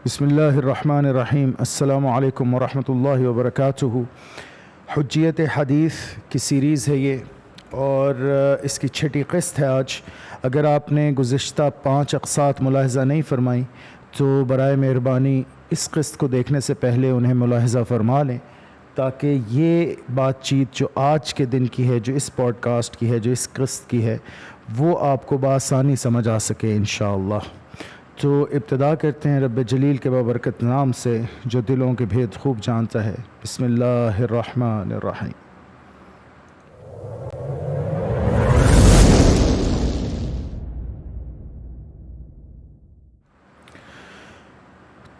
بسم اللہ الرحمن الرحیم۔ السلام علیکم ورحمۃ اللہ وبرکاتہ۔ حجیت حدیث کی سیریز ہے یہ، اور اس کی چھٹی قسط ہے آج۔ اگر آپ نے گزشتہ 5 اقساط ملاحظہ نہیں فرمائیں تو برائے مہربانی اس قسط کو دیکھنے سے پہلے انہیں ملاحظہ فرما لیں، تاکہ یہ بات چیت جو آج کے دن کی ہے، جو اس پوڈ کاسٹ کی ہے، جو اس قسط کی ہے، وہ آپ کو بآسانی سمجھ آ سکے انشاءاللہ۔ تو ابتدا کرتے ہیں رب جلیل کے بابرکت نام سے جو دلوں کے بھید خوب جانتا ہے۔ بسم اللہ الرحمن الرحیم۔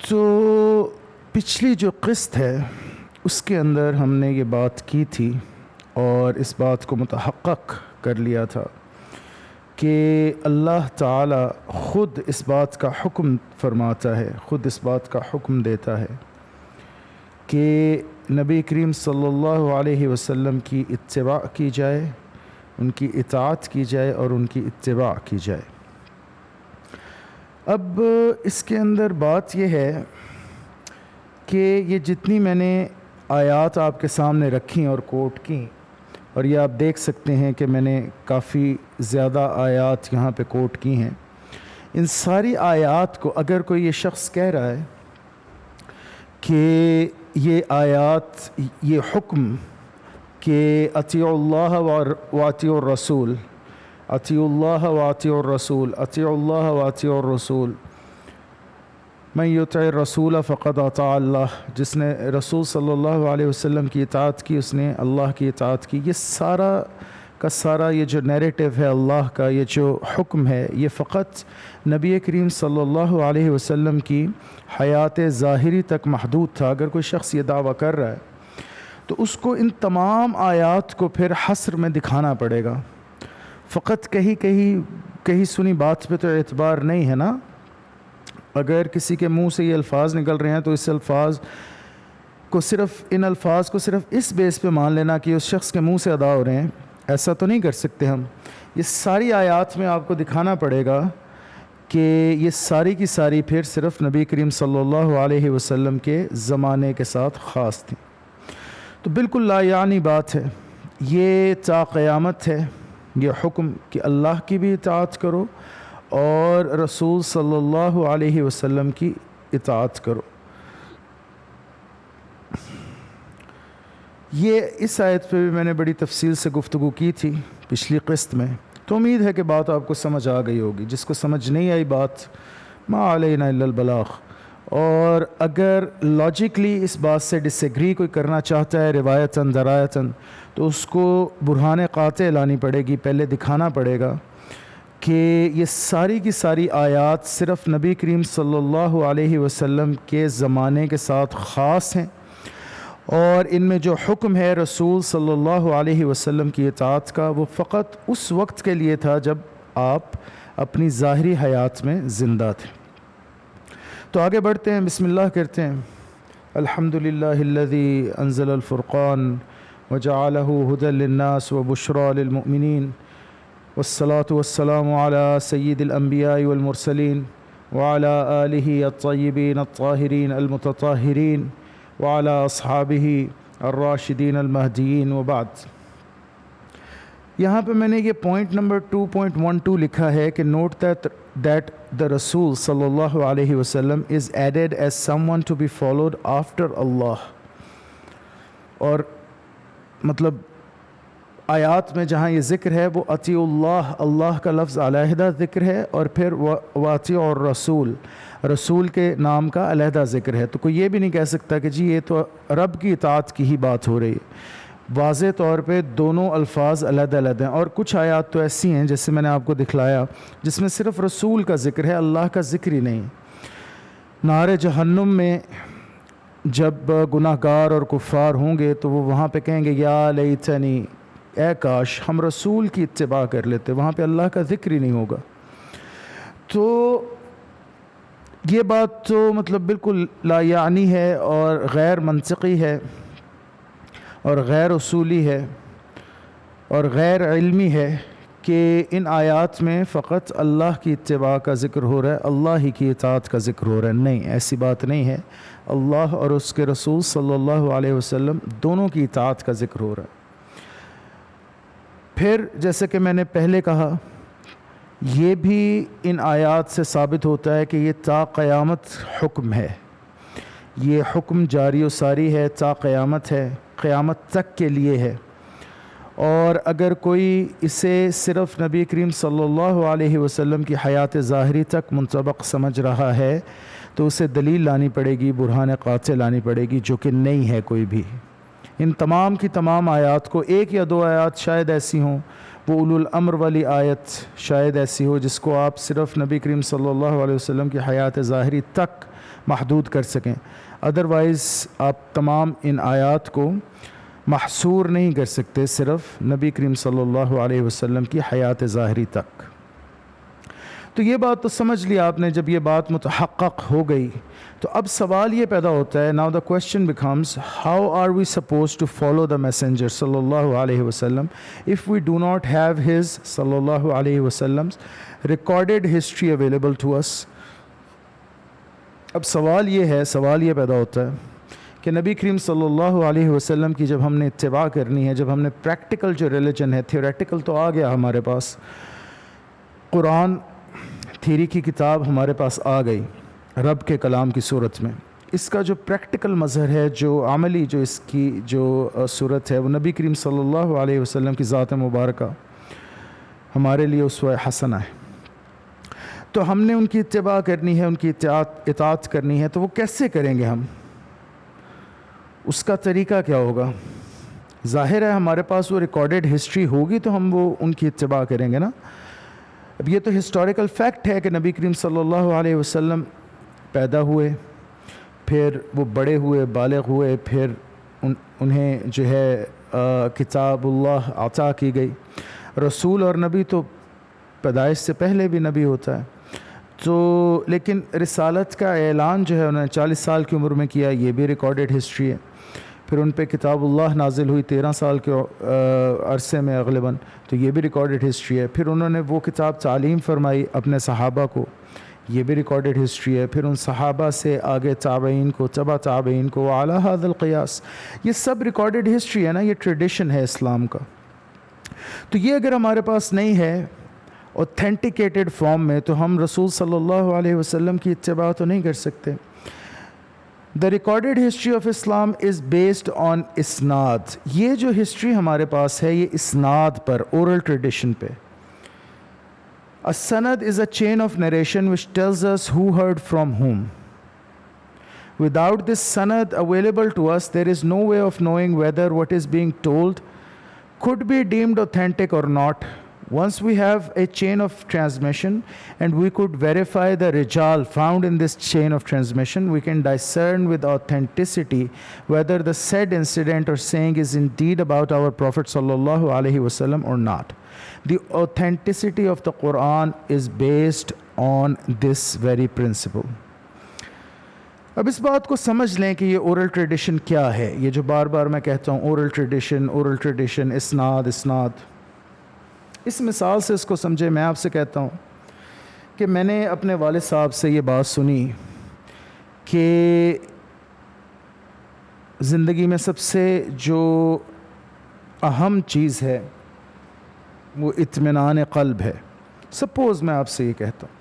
تو پچھلی جو قسط ہے اس کے اندر ہم نے یہ بات کی تھی اور اس بات کو متحقق کر لیا تھا کہ اللہ تعالی خود اس بات کا حکم فرماتا ہے، خود اس بات کا حکم دیتا ہے کہ نبی کریم صلی اللہ علیہ وسلم کی اتباع کی جائے، ان کی اطاعت کی جائے اور ان کی اتباع کی جائے۔ اب اس کے اندر بات یہ ہے کہ یہ جتنی میں نے آیات آپ کے سامنے رکھیں اور کوٹ کیں، اور یہ آپ دیکھ سکتے ہیں کہ میں نے کافی زیادہ آیات یہاں پہ کوٹ کی ہیں، ان ساری آیات کو اگر کوئی یہ شخص کہہ رہا ہے کہ یہ آیات، یہ حکم کہ اطیعوا اللہ و اطیعوا الرسول، اطیعوا اللہ و اطیعوا الرسول، اطیعوا اللہ و اطیعوا الرسول، من یطع الرسول فقد اطاع اللہ، جس نے رسول صلی اللہ علیہ وسلم کی اطاعت کی اس نے اللہ کی اطاعت کی، یہ سارا کا سارا یہ جو نیریٹو ہے اللہ کا، یہ جو حکم ہے، یہ فقط نبی کریم صلی اللہ علیہ وسلم کی حیات ظاہری تک محدود تھا۔ اگر کوئی شخص یہ دعویٰ کر رہا ہے تو اس کو ان تمام آیات کو پھر حصر میں دکھانا پڑے گا۔ فقط کہیں سنی بات پہ تو اعتبار نہیں ہے نا۔ اگر کسی کے منہ سے یہ الفاظ نکل رہے ہیں تو اس الفاظ کو صرف ان الفاظ کو صرف اس بیس پہ مان لینا کہ اس شخص کے منہ سے ادا ہو رہے ہیں، ایسا تو نہیں کر سکتے ہم۔ یہ ساری آیات میں آپ کو دکھانا پڑے گا کہ یہ ساری کی ساری پھر صرف نبی کریم صلی اللہ علیہ وسلم کے زمانے کے ساتھ خاص تھی۔ تو بالکل لا یعنی بات ہے، یہ تا قیامت ہے یہ حکم کہ اللہ کی بھی اطاعت کرو اور رسول صلی اللہ علیہ وسلم کی اطاعت کرو۔ یہ اس آیت پہ بھی میں نے بڑی تفصیل سے گفتگو کی تھی پچھلی قسط میں، تو امید ہے کہ بات آپ کو سمجھ آ گئی ہوگی۔ جس کو سمجھ نہیں آئی بات، ما علینا الا البلاغ۔ اور اگر لاجکلی اس بات سے ڈس ایگری کوئی کرنا چاہتا ہے روایتاً درایتاً، تو اس کو برہان قاطع لانی پڑے گی، پہلے دکھانا پڑے گا کہ یہ ساری کی ساری آیات صرف نبی کریم صلی اللہ علیہ وسلم کے زمانے کے ساتھ خاص ہیں، اور ان میں جو حکم ہے رسول صلی اللہ علیہ وسلم کی اطاعت کا، وہ فقط اس وقت کے لیے تھا جب آپ اپنی ظاہری حیات میں زندہ تھے۔ تو آگے بڑھتے ہیں، بسم اللہ کرتے ہیں۔ الحمدللہ الذی انزل الفرقان وجعلہ ھدی للناس وبشریٰ للمؤمنین، والصلاة والسلام على سید الانبیاء والمرسلین وعلى آلہ الطیبین الطاہرین المتطہرین وعلى اصحابہ الراشدین المہدیین، وبعد۔ یہاں پہ میں نے یہ پوائنٹ نمبر 2.12 لکھا ہے کہ نوٹ that the رسول صلی اللہ علیہ وسلم is added as someone to be followed after Allah۔ اور مطلب آیات میں جہاں یہ ذکر ہے وہ اطیعوا اللہ، اللہ کا لفظ علیحدہ ذکر ہے، اور پھر واطیعوا الرسول، رسول کے نام کا علیحدہ ذکر ہے۔ تو کوئی یہ بھی نہیں کہہ سکتا کہ جی یہ تو رب کی اطاعت کی ہی بات ہو رہی ہے۔ واضح طور پہ دونوں الفاظ علیحدہ علیحدہ ہیں، اور کچھ آیات تو ایسی ہیں جیسے میں نے آپ کو دکھلایا جس میں صرف رسول کا ذکر ہے، اللہ کا ذکر ہی نہیں۔ نار جہنم میں جب گناہ گار اور کفار ہوں گے تو وہ وہاں پہ کہیں گے یا لیتنی، اے کاش ہم رسول کی اتباع کر لیتے، وہاں پہ اللہ کا ذکر ہی نہیں ہوگا۔ تو یہ بات تو مطلب بالکل لا یعنی ہے اور غیر منطقی ہے اور غیر اصولی ہے اور غیر علمی ہے کہ ان آیات میں فقط اللہ کی اتباع کا ذکر ہو رہا ہے، اللہ ہی کی اطاعت کا ذکر ہو رہا ہے. نہیں، ایسی بات نہیں ہے. اللہ اور اس کے رسول صلی اللہ علیہ وسلم دونوں کی اطاعت کا ذکر ہو رہا ہے. پھر جیسے کہ میں نے پہلے کہا، یہ بھی ان آیات سے ثابت ہوتا ہے کہ یہ تا قیامت حکم ہے. یہ حکم جاری و ساری ہے، تا قیامت ہے، قیامت تک کے لیے ہے. اور اگر کوئی اسے صرف نبی کریم صلی اللہ علیہ وسلم کی حیات ظاہری تک منطبق سمجھ رہا ہے تو اسے دلیل لانی پڑے گی، برہان قاطع لانی پڑے گی، جو کہ نہیں ہے کوئی بھی. ان تمام کی تمام آیات کو، ایک یا دو آیات شاید ایسی ہوں، وہ اولو الامر والی آیت شاید ایسی ہو جس کو آپ صرف نبی کریم صلی اللہ علیہ وسلم کی حیات ظاہری تک محدود کر سکیں. ادروائز آپ تمام ان آیات کو محصور نہیں کر سکتے صرف نبی کریم صلی اللہ علیہ وسلم کی حیات ظاہری تک. تو یہ بات تو سمجھ لی آپ نے. جب یہ بات متحقق ہو گئی تو اب سوال یہ پیدا ہوتا ہے، now the question becomes how are we supposed to follow the messenger صلی اللہ علیہ وسلم if we do not have his صلی اللہ علیہ وسلم recorded history available to us. اب سوال یہ پیدا ہوتا ہے کہ نبی کریم صلی اللہ علیہ وسلم کی جب ہم نے اتباع کرنی ہے، جب ہم نے پریکٹیکل جو ریلیجن ہے، تھیوریٹیکل تو آ گیا ہمارے پاس، قرآن تھیری کی کتاب ہمارے پاس آ گئی رب کے کلام کی صورت میں. اس کا جو پریکٹیکل مظہر ہے، جو عملی جو اس کی جو صورت ہے، وہ نبی کریم صلی اللہ علیہ وسلم کی ذات مبارکہ ہمارے لیے اسوہ حسنہ ہے. تو ہم نے ان کی اتباع کرنی ہے، ان کی اطاعت کرنی ہے. تو وہ کیسے کریں گے ہم؟ اس کا طریقہ کیا ہوگا؟ ظاہر ہے ہمارے پاس وہ ریکارڈڈ ہسٹری ہوگی تو ہم وہ ان کی اتباع کریں گے نا. اب یہ تو ہسٹوریکل فیکٹ ہے کہ نبی کریم صلی اللہ علیہ وسلم پیدا ہوئے، پھر وہ بڑے ہوئے، بالغ ہوئے، پھر انہیں جو ہے کتاب اللہ عطا کی گئی. رسول اور نبی تو پیدائش سے پہلے بھی نبی ہوتا ہے. تو لیکن رسالت کا اعلان جو ہے انہوں نے 40 سال کی عمر میں کیا، یہ بھی ریکارڈڈ ہسٹری ہے. پھر ان پہ کتاب اللہ نازل ہوئی 13 سال کے عرصے میں غالباً، تو یہ بھی ریکارڈڈ ہسٹری ہے. پھر انہوں نے وہ کتاب تعلیم فرمائی اپنے صحابہ کو، یہ بھی ریکارڈڈ ہسٹری ہے. پھر ان صحابہ سے آگے تابعین کو، تبع تابعین کو، اعلیٰ ھذا القیاس، یہ سب ریکارڈڈ ہسٹری ہے نا، یہ ٹریڈیشن ہے اسلام کا. تو یہ اگر ہمارے پاس نہیں ہے اوتھینٹیکیٹڈ فارم میں تو ہم رسول صلی اللہ علیہ وسلم کی اتباع تو نہیں کر سکتے. The recorded history of Islam is based on اسناد. یہ جو ہسٹری ہمارے پاس ہے یہ اسناد پر، اورل ٹریڈیشن پہ. السند is a chain of narration which tells us who heard from whom. Without this sanad available to us, there is no way of knowing whether what is being told could be deemed authentic or not. Once we have a chain of transmission and we could verify the rijal found in this chain of transmission, we can discern with authenticity whether the said incident or saying is indeed about our Prophet sallallahu alaihi wasallam or not. The authenticity of the Quran is based on this very principle. اب اس بات کو سمجھ لیں کہ یہ oral tradition کیا ہے. یہ جو بار بار میں کہتا ہوں اورل ٹریڈیشن، اسناد. اس مثال سے اس کو سمجھے. میں آپ سے کہتا ہوں کہ میں نے اپنے والد صاحب سے یہ بات سنی کہ زندگی میں سب سے جو اہم چیز ہے وہ اطمینان قلب ہے. سپوز میں آپ سے یہ کہتا ہوں.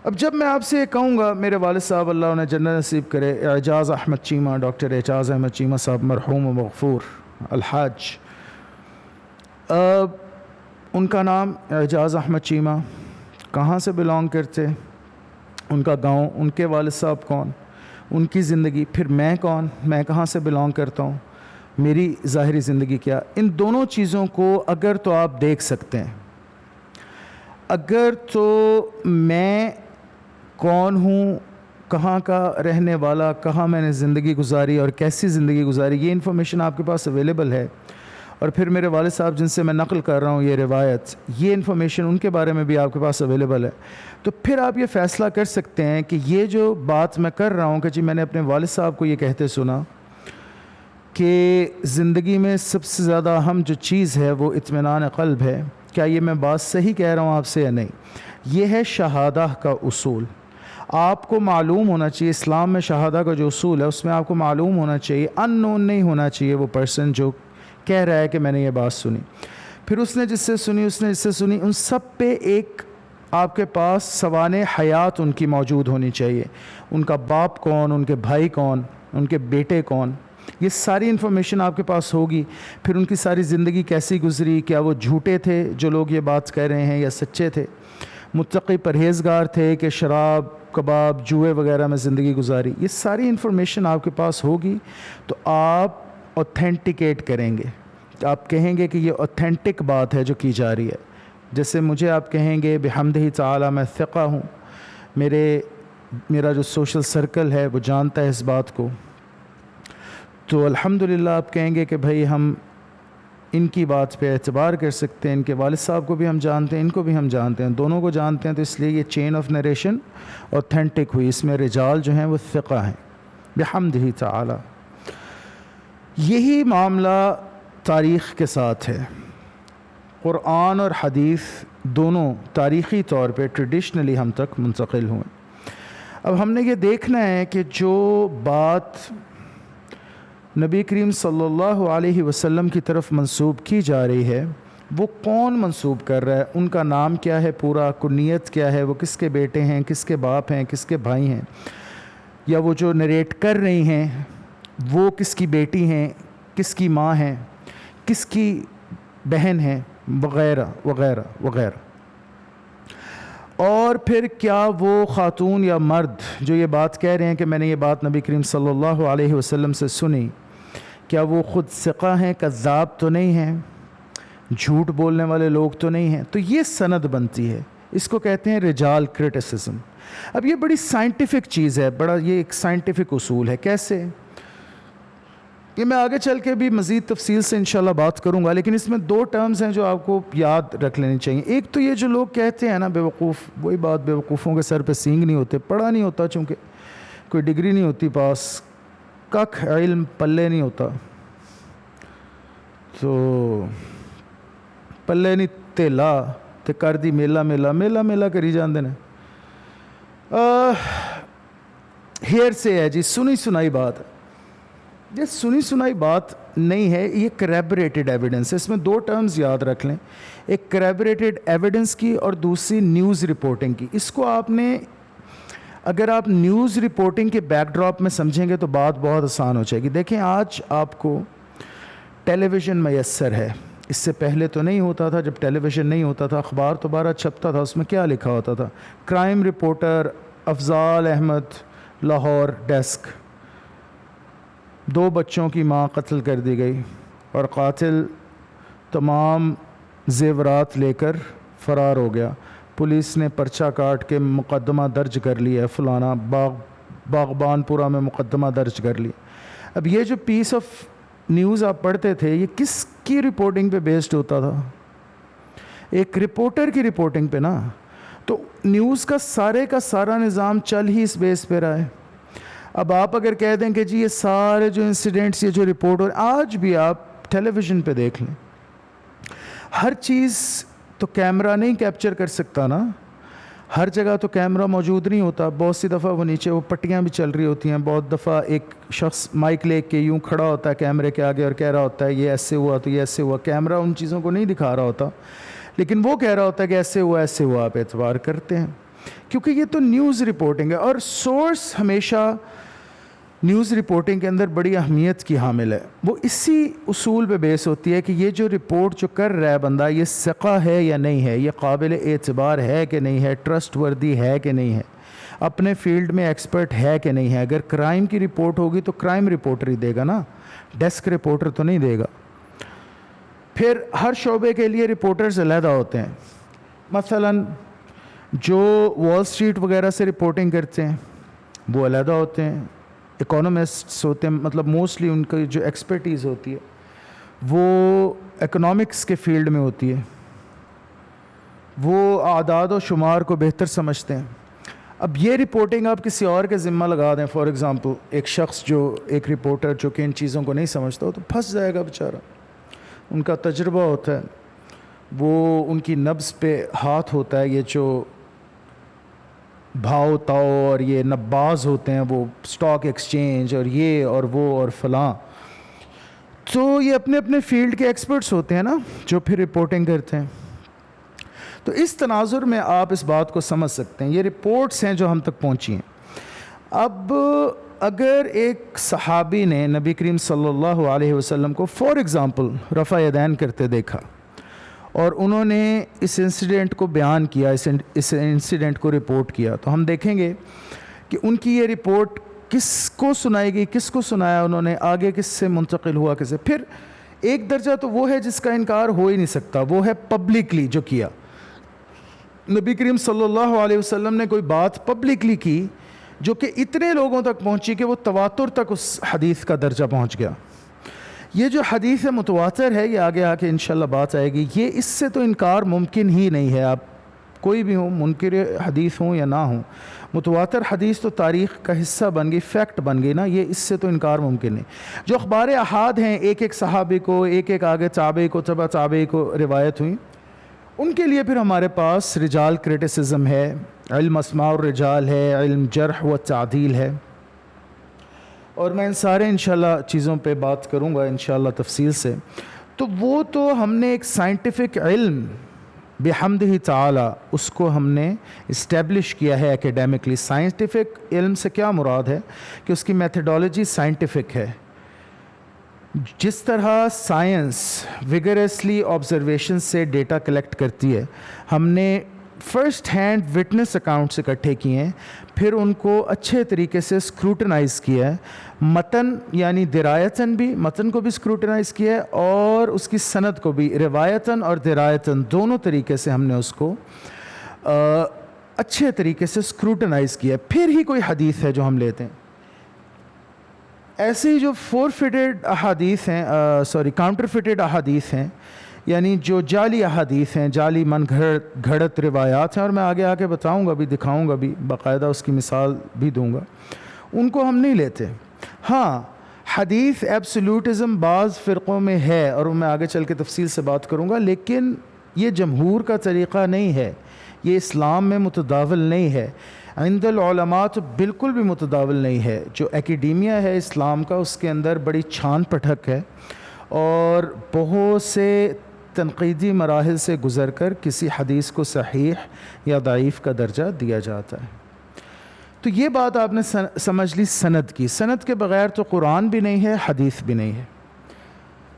اب جب میں آپ سے یہ کہوں گا، میرے والد صاحب اللہ انہیں جنت نصیب کرے، اعجاز احمد چیمہ، ڈاکٹر اعجاز احمد چیمہ صاحب، مرحوم و مغفور الحاج، ان کا نام اعجاز احمد چیمہ، کہاں سے بلانگ کرتے، ان کا گاؤں، ان کے والد صاحب کون، ان کی زندگی، پھر میں کون، میں کہاں سے بلانگ کرتا ہوں، میری ظاہری زندگی کیا. ان دونوں چیزوں کو اگر تو آپ دیکھ سکتے ہیں، اگر تو میں کون ہوں، کہاں کا رہنے والا، کہاں میں نے زندگی گزاری اور کیسی زندگی گزاری، یہ انفارمیشن آپ کے پاس اویلیبل ہے، اور پھر میرے والد صاحب جن سے میں نقل کر رہا ہوں یہ روایت، یہ انفارمیشن ان کے بارے میں بھی آپ کے پاس اویلیبل ہے، تو پھر آپ یہ فیصلہ کر سکتے ہیں کہ یہ جو بات میں کر رہا ہوں کہ جی میں نے اپنے والد صاحب کو یہ کہتے سنا کہ زندگی میں سب سے زیادہ اہم جو چیز ہے وہ اطمینان قلب ہے، کیا یہ میں بات صحیح کہہ رہا ہوں آپ سے یا نہیں؟ یہ ہے شہادہ کا اصول. آپ کو معلوم ہونا چاہیے اسلام میں شہادہ کا جو اصول ہے اس میں آپ کو معلوم ہونا چاہیے، ان نون نہیں ہونا چاہیے وہ پرسن جو کہہ رہا ہے کہ میں نے یہ بات سنی. پھر اس نے جس سے سنی ان سب پہ ایک آپ کے پاس سوانح حیات ان کی موجود ہونی چاہیے. ان کا باپ کون، ان کے بھائی کون، ان کے بیٹے کون، یہ ساری انفارمیشن آپ کے پاس ہوگی. پھر ان کی ساری زندگی کیسی گزری، کیا وہ جھوٹے تھے جو لوگ یہ بات کہہ رہے ہیں یا سچے تھے، متقی پرہیزگار تھے کہ شراب کباب جوئے وغیرہ میں زندگی گزاری. یہ ساری انفارمیشن آپ کے پاس ہوگی تو آپ اوتھینٹیکیٹ کریں گے. آپ کہیں گے کہ یہ اوتھینٹک بات ہے جو کی جا رہی ہے. جیسے مجھے آپ کہیں گے بحمدہ تعالی میں ثقہ ہوں، میرا جو سوشل سرکل ہے وہ جانتا ہے اس بات کو، تو الحمدللہ آپ کہیں گے کہ بھائی ہم ان کی بات پہ اعتبار کر سکتے ہیں. ان کے والد صاحب کو بھی ہم جانتے ہیں، ان کو بھی ہم جانتے ہیں، دونوں کو جانتے ہیں، تو اس لیے یہ چین آف نریشن اوتھینٹک ہوئی. اس میں رجال جو ہیں وہ ثقہ ہیں بحمدہ تعالی. یہی معاملہ تاریخ کے ساتھ ہے. قرآن اور حدیث دونوں تاریخی طور پہ ٹریڈیشنلی ہم تک منتقل ہوئے. اب ہم نے یہ دیکھنا ہے کہ جو بات نبی کریم صلی اللہ علیہ وسلم کی طرف منسوب کی جا رہی ہے وہ کون منسوب کر رہا ہے، ان کا نام کیا ہے، پورا کنیت کیا ہے، وہ کس کے بیٹے ہیں، کس کے باپ ہیں، کس کے بھائی ہیں، یا وہ جو نریٹ کر رہی ہیں وہ کس کی بیٹی ہیں، کس کی ماں ہیں، کس کی بہن ہیں، وغیرہ وغیرہ وغیرہ. اور پھر کیا وہ خاتون یا مرد جو یہ بات کہہ رہے ہیں کہ میں نے یہ بات نبی کریم صلی اللہ علیہ وسلم سے سنی، کیا وہ خود ثقہ ہیں، کذاب تو نہیں ہیں، جھوٹ بولنے والے لوگ تو نہیں ہیں؟ تو یہ سند بنتی ہے. اس کو کہتے ہیں رجال کرٹیسزم. اب یہ بڑی سائنٹیفک چیز ہے، یہ ایک سائنٹیفک اصول ہے. کیسے؟ یہ میں آگے چل کے بھی مزید تفصیل سے انشاءاللہ بات کروں گا، لیکن اس میں دو ٹرمز ہیں جو آپ کو یاد رکھ لینی چاہیے. ایک تو یہ جو لوگ کہتے ہیں نا بیوقوف، وہی بات، بیوقوفوں کے سر پہ سینگ نہیں ہوتے. پڑھا نہیں ہوتا، چونکہ کوئی ڈگری نہیں ہوتی پاس، ککھ علم پلے نہیں ہوتا، تو پلے نہیں تیلا تے کر دی میلا میلا میلا میلا کری جاندے نے. ہیر سے ہے جی، سنی سنائی بات ہے. یہ سنی سنائی بات نہیں ہے، یہ کریبریٹڈ ایویڈنس ہے. اس میں دو ٹرمز یاد رکھ لیں، ایک کریبریٹڈ ایویڈنس کی اور دوسری نیوز رپورٹنگ کی. اس کو آپ نے اگر آپ نیوز رپورٹنگ کے بیک ڈراپ میں سمجھیں گے تو بات بہت آسان ہو جائے گی. دیکھیں آج آپ کو ٹیلی ویژن میسر ہے، اس سے پہلے تو نہیں ہوتا تھا. جب ٹیلی ویژن نہیں ہوتا تھا، اخبار دوبارہ چھپتا تھا، اس میں کیا لکھا ہوتا تھا؟ Crime reporter Afzal Ahmed Lahore desk, 2 بچوں کی ماں قتل کر دی گئی اور قاتل تمام زیورات لے کر فرار ہو گیا. پولیس نے پرچہ کاٹ کے مقدمہ درج کر لیا ہے، فلانا باغبان پورہ میں مقدمہ درج کر لیا. اب یہ جو پیس آف نیوز آپ پڑھتے تھے یہ کس کی رپورٹنگ پہ بیسڈ ہوتا تھا؟ ایک رپورٹر کی رپورٹنگ پہ نا. تو نیوز کا سارا نظام چل ہی اس بیس پہ رہا ہے. اب آپ اگر کہہ دیں کہ جی یہ سارے جو انسیڈنٹس، یہ جو رپورٹ، اور آج بھی آپ ٹیلی ویژن پہ دیکھ لیں، ہر چیز تو کیمرہ نہیں کیپچر کر سکتا نا. ہر جگہ تو کیمرہ موجود نہیں ہوتا. بہت سی دفعہ وہ نیچے وہ پٹیاں بھی چل رہی ہوتی ہیں. بہت دفعہ ایک شخص مائک لے کے یوں کھڑا ہوتا ہے کیمرے کے آگے اور کہہ رہا ہوتا ہے یہ ایسے ہوا تو یہ ایسے ہوا. کیمرہ ان چیزوں کو نہیں دکھا رہا ہوتا، لیکن وہ کہہ رہا ہوتا ہے کہ ایسے ہوا ایسے ہوا. آپ اعتبار کرتے ہیں کیونکہ یہ تو نیوز رپورٹنگ ہے، اور سورس ہمیشہ نیوز رپورٹنگ کے اندر بڑی اہمیت کی حامل ہے. وہ اسی اصول پہ بیس ہوتی ہے کہ یہ جو رپورٹ جو کر رہا ہے بندہ، یہ ثقہ ہے یا نہیں ہے، یہ قابل اعتبار ہے کہ نہیں ہے، ٹرسٹ وردی ہے کہ نہیں ہے، اپنے فیلڈ میں ایکسپرٹ ہے کہ نہیں ہے. اگر کرائم کی رپورٹ ہوگی تو کرائم رپورٹر ہی دے گا نا، ڈیسک رپورٹر تو نہیں دے گا. پھر ہر شعبے کے لیے رپورٹرز علیحدہ ہوتے ہیں. مثلا جو وال اسٹریٹ وغیرہ سے رپورٹنگ کرتے ہیں وہ علیحدہ ہوتے ہیں. اکانومسٹس ہوتے ہیں، مطلب موسٹلی ان کی جو ایکسپرٹیز ہوتی ہے وہ اکنامکس کے فیلڈ میں ہوتی ہے، وہ اعداد و شمار کو بہتر سمجھتے ہیں. اب یہ رپورٹنگ آپ کسی اور کے ذمہ لگا دیں، فار ایگزامپل ایک شخص جو ایک رپورٹر جو کہ ان چیزوں کو نہیں سمجھتا ہو تو پھنس جائے گا بیچارہ. ان کا تجربہ ہوتا ہے وہ ان کی نبض پہ ہاتھ ہوتا ہے، یہ جو بھاؤ تاؤ اور یہ نباز ہوتے ہیں وہ اسٹاک ایکسچینج اور یہ اور وہ اور فلاں، تو یہ اپنے اپنے فیلڈ کے ایکسپرٹس ہوتے ہیں نا جو پھر رپورٹنگ کرتے ہیں. تو اس تناظر میں آپ اس بات کو سمجھ سکتے ہیں، یہ رپورٹس ہیں جو ہم تک پہنچی ہیں. اب اگر ایک صحابی نے نبی کریم صلی اللہ علیہ وسلم کو فار ایگزامپل رفع یدین کرتے دیکھا اور انہوں نے اس انسیڈنٹ کو بیان کیا، اس انسیڈنٹ کو رپورٹ کیا، تو ہم دیکھیں گے کہ ان کی یہ رپورٹ کس کو سنائی گئی، کس کو سنایا انہوں نے، آگے کس سے منتقل ہوا کسے. پھر ایک درجہ تو وہ ہے جس کا انکار ہو ہی نہیں سکتا، وہ ہے پبلکلی جو کیا. نبی کریم صلی اللہ علیہ وسلم نے کوئی بات پبلکلی کی جو کہ اتنے لوگوں تک پہنچی کہ وہ تواتر تک اس حدیث کا درجہ پہنچ گیا. یہ جو حدیث متواتر ہے، یہ آگے آ کے انشاءاللہ بات آئے گی، یہ اس سے تو انکار ممکن ہی نہیں ہے. آپ کوئی بھی ہوں، منکر حدیث ہوں یا نہ ہوں، متواتر حدیث تو تاریخ کا حصہ بن گئی، فیکٹ بن گئی نا، یہ اس سے تو انکار ممکن نہیں. جو اخبار احاد ہیں، ایک ایک صحابی کو، ایک ایک آگے تابعی کو، تبع تابعی کو روایت ہوئی، ان کے لیے پھر ہمارے پاس رجال کریٹیسزم ہے، علم اسماء الرجال ہے، علم جرح و تعدیل ہے، اور میں ان سارے انشاءاللہ چیزوں پہ بات کروں گا انشاءاللہ تفصیل سے. تو وہ تو ہم نے ایک سائنٹیفک علم بحمدہ تعالی اس کو ہم نے اسٹیبلش کیا ہے اکیڈیمکلی. سائنٹیفک علم سے کیا مراد ہے کہ اس کی میتھڈالوجی سائنٹیفک ہے. جس طرح سائنس ویگرسلی آبزرویشن سے ڈیٹا کلیکٹ کرتی ہے، ہم نے فرسٹ ہینڈ وٹنس اکاؤنٹس اکٹھے کیے ہیں، پھر ان کو اچھے طریقے سے اسکروٹنائز کیا ہے، متن یعنی درایتاً بھی، متن کو بھی اسکروٹنائز کیا ہے اور اس کی سند کو بھی، روایتاً اور درایتاً دونوں طریقے سے ہم نے اس کو اچھے طریقے سے اسکروٹنائز کیا ہے، پھر ہی کوئی حدیث ہے جو ہم لیتے ہیں. ایسے ہی جو فورفٹڈ احادیث ہیں، کاؤنٹر فٹڈ احادیث ہیں، یعنی جو جعلی احادیث ہیں، جعلی من گھڑت روایات ہیں، اور میں آگے آ کے بتاؤں گا بھی، دکھاؤں گا بھی، باقاعدہ اس کی مثال بھی دوں گا، ان کو ہم نہیں لیتے. ہاں، حدیث ایبسولوٹزم بعض فرقوں میں ہے اور میں آگے چل کے تفصیل سے بات کروں گا، لیکن یہ جمہور کا طریقہ نہیں ہے، یہ اسلام میں متداول نہیں ہے، عند العلماء تو بالکل بھی متداول نہیں ہے. جو ایکیڈیمیا ہے اسلام کا، اس کے اندر بڑی چھان پٹھک ہے اور بہت سے تنقیدی مراحل سے گزر کر کسی حدیث کو صحیح یا ضعیف کا درجہ دیا جاتا ہے. تو یہ بات آپ نے سمجھ لی سند کی. سند کے بغیر تو قرآن بھی نہیں ہے، حدیث بھی نہیں ہے.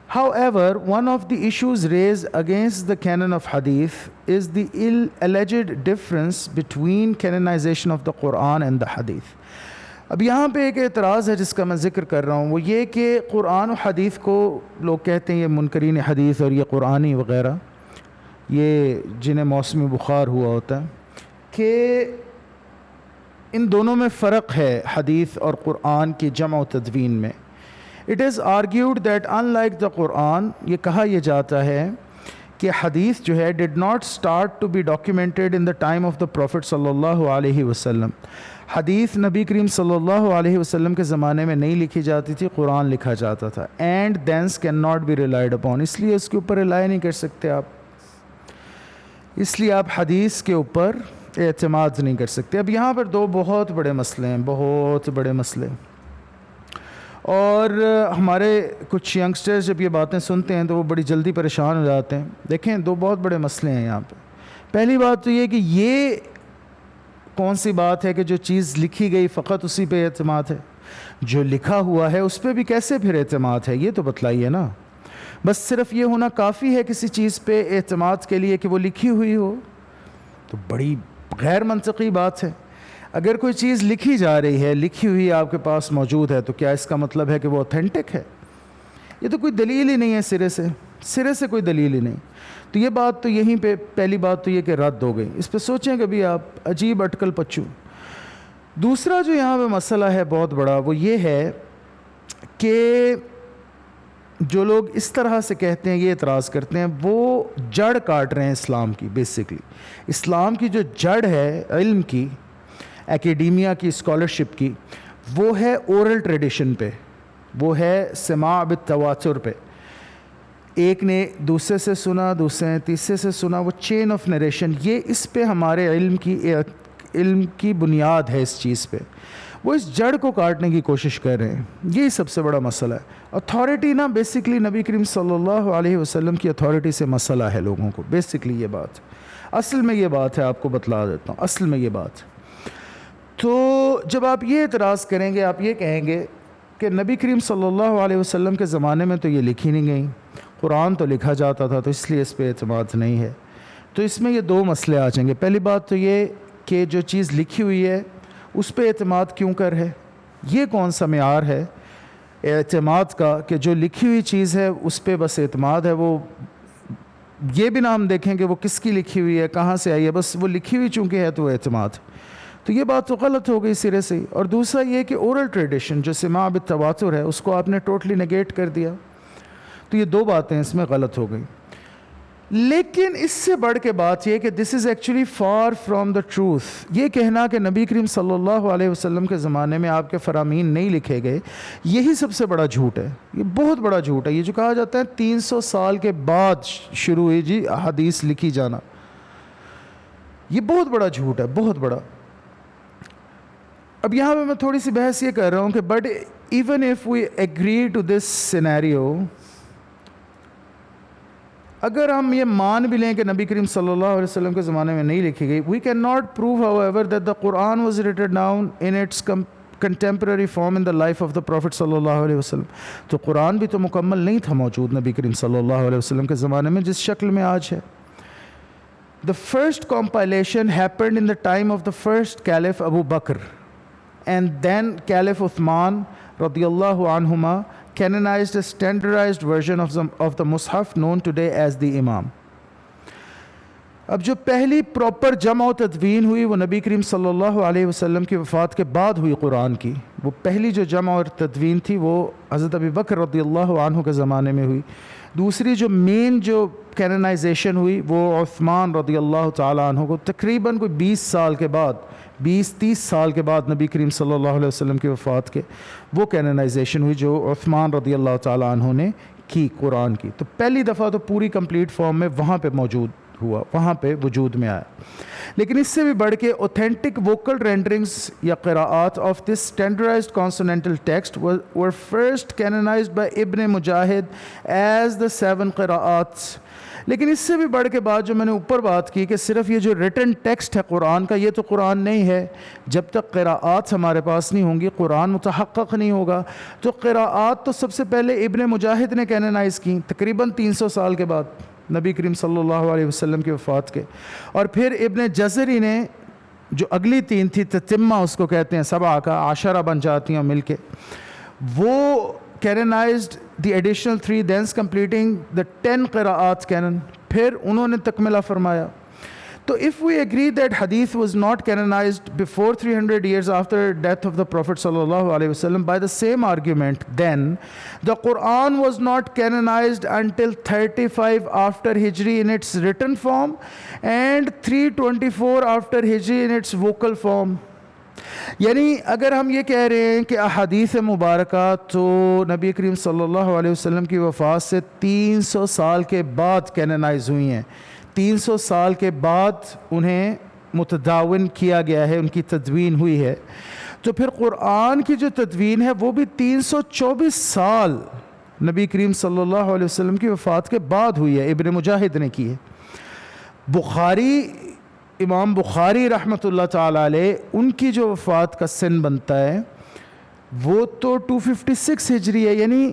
However, one of the issues raised against the canon of hadith is the alleged difference between canonization of the Quran and the hadith. اب یہاں پہ ایک اعتراض ہے جس کا میں ذکر کر رہا ہوں، وہ یہ کہ قرآن و حدیث کو لوگ کہتے ہیں یہ منکرین حدیث اور یہ قرآنی وغیرہ، یہ جنہیں موسمی بخار ہوا ہوتا ہے، کہ ان دونوں میں فرق ہے حدیث اور قرآن کی جمع و تدوین میں. It is argued that unlike the Quran، یہ کہا یہ جاتا ہے کہ حدیث جو ہے did not start to be documented in the time of the Prophet صلی اللہ علیہ وسلم. حدیث نبی کریم صلی اللہ علیہ وسلم کے زمانے میں نہیں لکھی جاتی تھی، قرآن لکھا جاتا تھا. and thence cannot be relied upon، اس لیے اس کے اوپر رلائی نہیں کر سکتے آپ، اس لیے آپ حدیث کے اوپر اعتماد نہیں کر سکتے. اب یہاں پر دو بہت بڑے مسئلے ہیں، بہت بڑے مسئلے، اور ہمارے کچھ ینگسٹرز جب یہ باتیں سنتے ہیں تو وہ بڑی جلدی پریشان ہو جاتے ہیں. دیکھیں، دو بہت بڑے مسئلے ہیں یہاں پہ. پہلی بات تو یہ کہ یہ کون سی بات ہے کہ جو چیز لکھی گئی فقط اسی پہ اعتماد ہے، جو لکھا ہوا ہے اس پہ بھی کیسے پھر اعتماد ہے، یہ تو بتلائیے نا. بس صرف یہ ہونا کافی ہے کسی چیز پہ اعتماد کے لیے کہ وہ لکھی ہوئی ہو، تو بڑی غیر منطقی بات ہے. اگر کوئی چیز لکھی جا رہی ہے، لکھی ہوئی آپ کے پاس موجود ہے، تو کیا اس کا مطلب ہے کہ وہ اوتھینٹک ہے؟ یہ تو کوئی دلیل ہی نہیں ہے، سرے سے کوئی دلیل ہی نہیں. تو یہ بات تو یہیں پہ پہلی بات تو یہ کہ رد ہو گئی. اس پہ سوچیں کبھی آپ، عجیب اٹکل پچو. دوسرا جو یہاں پہ مسئلہ ہے بہت بڑا، وہ یہ ہے کہ جو لوگ اس طرح سے کہتے ہیں، یہ اعتراض کرتے ہیں، وہ جڑ کاٹ رہے ہیں اسلام کی. بیسکلی اسلام کی جو جڑ ہے علم کی، ایکیڈیمیا کی، اسکالرشپ کی، وہ ہے اورل ٹریڈیشن پہ، وہ ہے سماع بالتواتر پہ. ایک نے دوسرے سے سنا، دوسرے نے تیسرے سے سنا، وہ چین آف نریشن، یہ اس پہ ہمارے علم کی بنیاد ہے اس چیز پہ. وہ اس جڑ کو کاٹنے کی کوشش کر رہے ہیں. یہی سب سے بڑا مسئلہ ہے. اتھارٹی نا بیسکلی نبی کریم صلی اللہ علیہ وسلم کی اتھارٹی سے مسئلہ ہے لوگوں کو. بیسکلی یہ بات، اصل میں یہ بات ہے، آپ کو بتلا دیتا ہوں اصل میں یہ بات. تو جب آپ یہ اعتراض کریں گے، آپ یہ کہیں گے کہ نبی کریم صلی اللہ علیہ وسلم کے زمانے میں تو یہ لکھی نہیں گئی، قرآن تو لکھا جاتا تھا تو اس لیے اس پہ اعتماد نہیں ہے. تو اس میں یہ دو مسئلے آ جائیں گے. پہلی بات تو یہ کہ جو چیز لکھی ہوئی ہے اس پہ اعتماد کیوں کر ہے؟ یہ کون سا معیار ہے اعتماد کا کہ جو لکھی ہوئی چیز ہے اس پہ بس اعتماد ہے؟ وہ یہ بھی نہ ہم دیکھیں کہ وہ کس کی لکھی ہوئی ہے، کہاں سے آئی ہے، بس وہ لکھی ہوئی چونکہ ہے تو وہ اعتماد. تو یہ بات تو غلط ہو گئی سرے سے. اور دوسرا یہ کہ اورل ٹریڈیشن جو سماع بالتواتر ہے اس کو آپ نے ٹوٹلی نگیٹ کر دیا. تو یہ دو باتیں اس میں غلط ہو گئی. لیکن اس سے بڑھ کے بات یہ کہ this is actually far from the truth. یہ کہنا کہ نبی کریم صلی اللہ علیہ وسلم کے زمانے میں آپ کے فرامین نہیں لکھے گئے، یہی سب سے بڑا جھوٹ ہے. یہ بہت بڑا جھوٹ ہے. یہ جو کہا جاتا ہے 300 سال کے بعد شروع ہوئی جی حدیث لکھی جانا، یہ بہت بڑا جھوٹ ہے، بہت بڑا. اب یہاں پہ میں تھوڑی سی بحث یہ کر رہا ہوں کہ but even if we agree to this scenario, اگر ہم یہ مان بھی لیں کہ نبی کریم صلی اللہ علیہ وسلم کے زمانے میں نہیں لکھی گئی، we can not prove however that the Quran was written down in its contemporary form in the life of the prophet صلی اللہ علیہ وسلم. تو قرآن بھی تو مکمل نہیں تھا موجود نبی کریم صلی اللہ علیہ وسلم کے زمانے میں جس شکل میں آج ہے. The first compilation happened in the time of the first Caliph Abu Bakr, and then Caliph Uthman radiyallahu anhuma canonized a standardized version of the Mus'haf known today as the Imam. اب جو پہلی proper جمع و تدوین ہوئی وہ نبی کریم صلی اللہ علیہ وسلم کی وفات کے بعد ہوئی قرآن کی. وہ پہلی جو جمع اور تدوین تھی وہ حضرت ابی بکر رضی اللہ عنہ کے زمانے میں ہوئی. دوسری جو مین جو کینونائزیشن ہوئی وہ عثمان رضی اللہ تعالیٰ عنہ کو تقریباً کوئی 20 سال کے بعد، 20-30 سال کے بعد نبی کریم صلی اللہ علیہ وسلم کی وفات کے وہ کینونائزیشن ہوئی جو عثمان رضی اللہ تعالیٰ عنہ نے کی قرآن کی. تو پہلی دفعہ تو پوری کمپلیٹ فارم میں وہاں پہ موجود ہوا، وہاں پہ وجود میں آیا. لیکن اس سے بھی بڑھ کے اوتھینٹک ووکل رینڈرنگز یا قراءات of this standardized consonantal text were first canonized by Ibn Mujahid as the 7 قراءات. لیکن اس سے بھی بڑھ کے بات جو میں نے اوپر بات کی کہ صرف یہ جو ریٹن ٹیکسٹ ہے قرآن کا یہ تو قرآن نہیں ہے. جب تک قراءات ہمارے پاس نہیں ہوں گی قرآن متحقق نہیں ہوگا. تو قراءات تو سب سے پہلے ابن مجاہد نے کینونائز کی تقریباً 300 سال کے بعد نبی کریم صلی اللہ علیہ وسلم کی وفات کے. اور پھر ابن جزری نے جو اگلی 3 تھی تتمہ اس کو کہتے ہیں 7 کا 10 بن جاتی ہیں مل کے، وہ canonized the additional 3 thence completing the 10 قراءات canon. پھر انہوں نے تکملہ فرمایا. تو if we agree that hadith was not canonized before 300 years after death of the Prophet sallallahu alaihi wasallam by the same argument, then the Quran was not canonized until 35 after Hijri in its written form and 324 after Hijri in its vocal form. یعنی اگر ہم یہ کہہ رہے ہیں کہ احادیث مبارکہ تو نبی کریم صلی اللہ علیہ وسلم کی وفات سے 300 سال کے بعد کینونائز ہوئی ہیں، 300 سال کے بعد انہیں متداون کیا گیا ہے، ان کی تدوین ہوئی ہے، تو پھر قرآن کی جو تدوین ہے وہ بھی 324 سال نبی کریم صلی اللہ علیہ وسلم کی وفات کے بعد ہوئی ہے، ابن مجاہد نے کی ہے. بخاری، امام بخاری رحمۃ اللہ تعالیٰ علیہ، ان کی جو وفات کا سن بنتا ہے وہ تو 256 ہجری ہے. یعنی